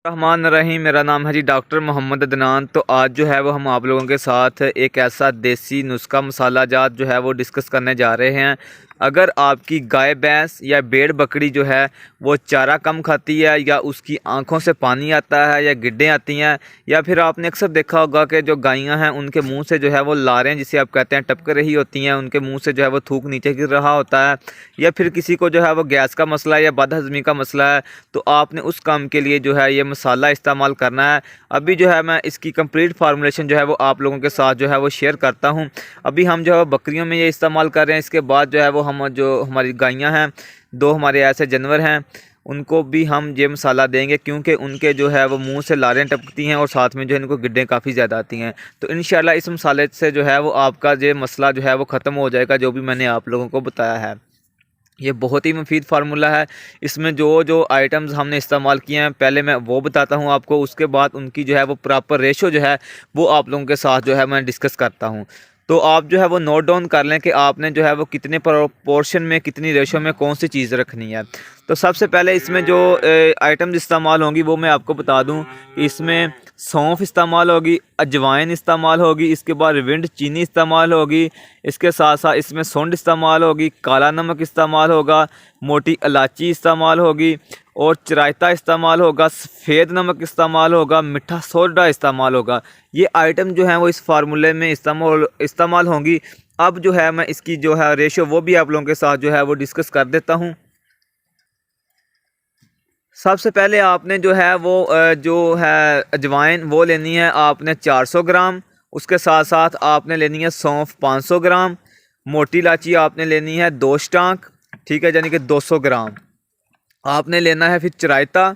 रहमान रहीम। मेरा नाम है जी डॉक्टर मोहम्मद अदनान। तो आज जो है वो हम आप लोगों के साथ एक ऐसा देसी नुस्खा मसाला जात जो है वो डिस्कस करने जा रहे हैं। अगर आपकी गाय भैंस या भेड़ बकरी जो है वो चारा कम खाती है या उसकी आंखों से पानी आता है या गिड्डें आती हैं, या फिर आपने अक्सर देखा होगा कि जो गायें हैं उनके मुंह से जो है वो लारें जिसे आप कहते हैं टपक रही होती हैं, उनके मुंह से जो है वो थूक नीचे गिर रहा होता है, या फिर किसी को जो है वो गैस का मसला है या बदहज़मी का मसला है, तो आपने उस काम के लिए जो है ये मसाला इस्तेमाल करना है। अभी जो है मैं इसकी कंप्लीट फार्मूलेशन जो है वो आप लोगों के साथ जो है वो शेयर करता हूँ। अभी हम जो है बकरियों में ये इस्तेमाल कर रहे हैं, इसके बाद जो है वो हम जो हमारी गायें हैं, दो हमारे ऐसे जानवर हैं, उनको भी हम ये मसाला देंगे क्योंकि उनके जो है वो मुंह से लारें टपकती हैं और साथ में जो है इनको गिड्डें काफ़ी ज़्यादा आती हैं। तो इंशाल्लाह इस मसाले से जो है वो आपका ये मसला जो है वो ख़त्म हो जाएगा, जो भी मैंने आप लोगों को बताया है। ये बहुत ही मुफीद फार्मूला है। इसमें जो जो आइटम्स हमने इस्तेमाल किए हैं पहले मैं वो बताता हूँ आपको, उसके बाद उनकी जो है वो प्रॉपर रेशो जो है वो आप लोगों के साथ जो है मैं डिस्कस करता हूँ। तो आप जो है वो नोट डाउन कर लें कि आपने जो है वो कितने पोर्शन में कितनी रेशो में कौन सी चीज़ रखनी है। तो सबसे पहले इसमें जो आइटम्स इस्तेमाल होंगी वो मैं आपको बता दूं कि इसमें सौंफ इस्तेमाल होगी, अजवाइन इस्तेमाल होगी, इसके बाद रिविंड चीनी इस्तेमाल होगी, इसके साथ साथ इसमें सोंड इस्तेमाल होगी, काला नमक इस्तेमाल होगा, मोटी इलायची इस्तेमाल होगी और चरायता इस्तेमाल होगा, सफ़ेद नमक इस्तेमाल होगा, मीठा सोडा इस्तेमाल होगा। ये आइटम जो हैं वो इस फार्मूले में इस्तेमाल होंगी। अब जो है मैं इसकी जो है रेशो वो भी आप लोगों के साथ जो है वो डिस्कस कर देता हूँ। सबसे पहले आपने जो है वो जो है अजवाइन वो लेनी है आपने 400 ग्राम। उसके साथ साथ आपने लेनी है सौंफ 500 ग्राम, मोटी इलायची आपने लेनी है 2 स्टांक, ठीक है, यानी कि 200 ग्राम। आपने लेना है फिर चरायता,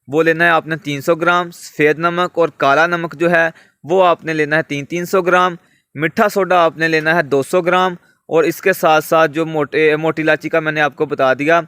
वो लेना है आपने 300 ग्राम। सफ़ेद नमक और काला नमक जो है वो आपने लेना है 300 ग्राम। मीठा सोडा आपने लेना है 200 ग्राम। और इसके साथ साथ जो मोटी इलायची का मैंने आपको बता दिया।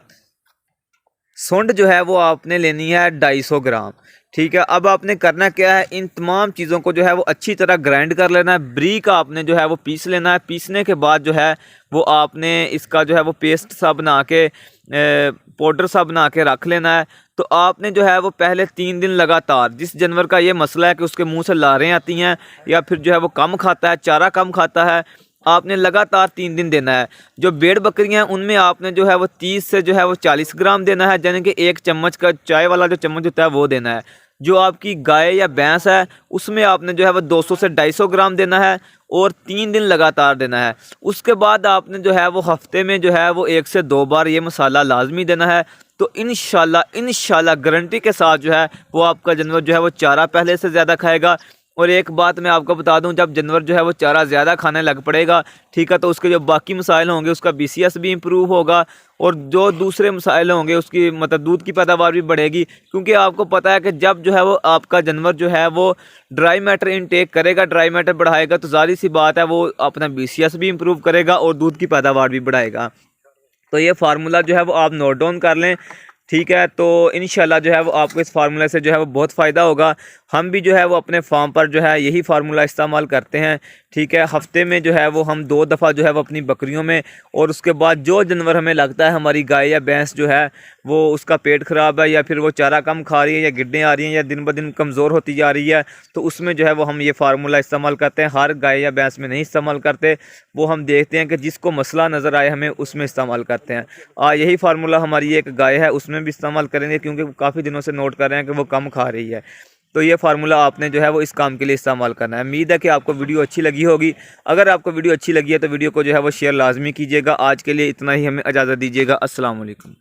सोंड जो है वो आपने लेनी है 250 ग्राम, ठीक है। अब आपने करना क्या है, इन तमाम चीज़ों को जो है वो अच्छी तरह ग्राइंड कर लेना है। ब्रीक आपने जो है वो पीस लेना है। पीसने के बाद जो है वो आपने इसका जो है वो पेस्ट सा बना के पाउडर सा बना के रख लेना है। तो आपने जो है वो पहले 3 दिन लगातार, जिस जानवर का ये मसला है कि उसके मुंह से लारें आती हैं या फिर जो है वो कम खाता है, चारा कम खाता है, आपने लगातार 3 दिन देना है। जो भेड़ बकरियां हैं उनमें आपने जो है वो 30 से जो है वो 40 ग्राम देना है, यानी कि 1 चम्मच का चाय वाला जो चम्मच होता है वो देना है। जो आपकी गाय या भैंस है उसमें आपने जो है वो 200 से 250 ग्राम देना है और 3 दिन लगातार देना है। उसके बाद आपने जो है वो हफ्ते में जो है वो 1 से 2 बार ये मसाला लाजमी देना है। तो इंशाल्लाह गारंटी के साथ जो है वो आपका जानवर जो है वो चारा पहले से ज़्यादा खाएगा। और एक बात मैं आपको बता दूं, जब जानवर जो है वो चारा ज़्यादा खाने लग पड़ेगा, ठीक है, तो उसके जो बाकी मसाइल होंगे उसका BCS भी इम्प्रूव होगा और जो दूसरे मसाइल होंगे उसकी मतलब दूध की पैदावार भी बढ़ेगी। क्योंकि आपको पता है कि जब जो है वो आपका जानवर जो है वो ड्राई मैटर इनटेक करेगा, ड्राई मैटर बढ़ाएगा, तो ज़ाहिर सी बात है वो अपना BCS भी इम्प्रूव करेगा और दूध की पैदावार भी बढ़ाएगा। तो ये फार्मूला जो है वो आप नोट डाउन कर लें, ठीक है। तो इंशाल्लाह जो है वो आपको इस फार्मूला से जो है वो बहुत फ़ायदा होगा। हम भी जो है वो अपने फार्म पर जो है यही फार्मूला इस्तेमाल करते हैं, ठीक है। हफ्ते में जो है वो हम 2 दफ़ा जो है वो अपनी बकरियों में, और उसके बाद जो जानवर हमें लगता है हमारी गाय या भैंस जो है वो उसका पेट ख़राब है या फिर वो चारा कम खा रही है या गिड्डें आ रही हैं या दिन ब दिन कमज़ोर होती जा रही है, तो उसमें जो है वो हम ये फार्मूला इस्तेमाल करते हैं। हर गाय या भैंस में नहीं इस्तेमाल करते, वो हम देखते हैं कि जिसको मसला नज़र आए हमें उसमें इस्तेमाल करते हैं। यही फार्मूला हमारी एक गाय है उसमें भी इस्तेमाल करेंगे क्योंकि काफ़ी दिनों से नोट कर रहे हैं कि वो कम खा रही है। तो ये फार्मूला आपने जो है वो इस काम के लिए इस्तेमाल करना है। उम्मीद है कि आपको वीडियो अच्छी लगी होगी। अगर आपको वीडियो अच्छी लगी है तो वीडियो को जो है वो शेयर लाजमी कीजिएगा। आज के लिए इतना ही, हमें इजाज़त दीजिएगा। अस्सलाम वालेकुम।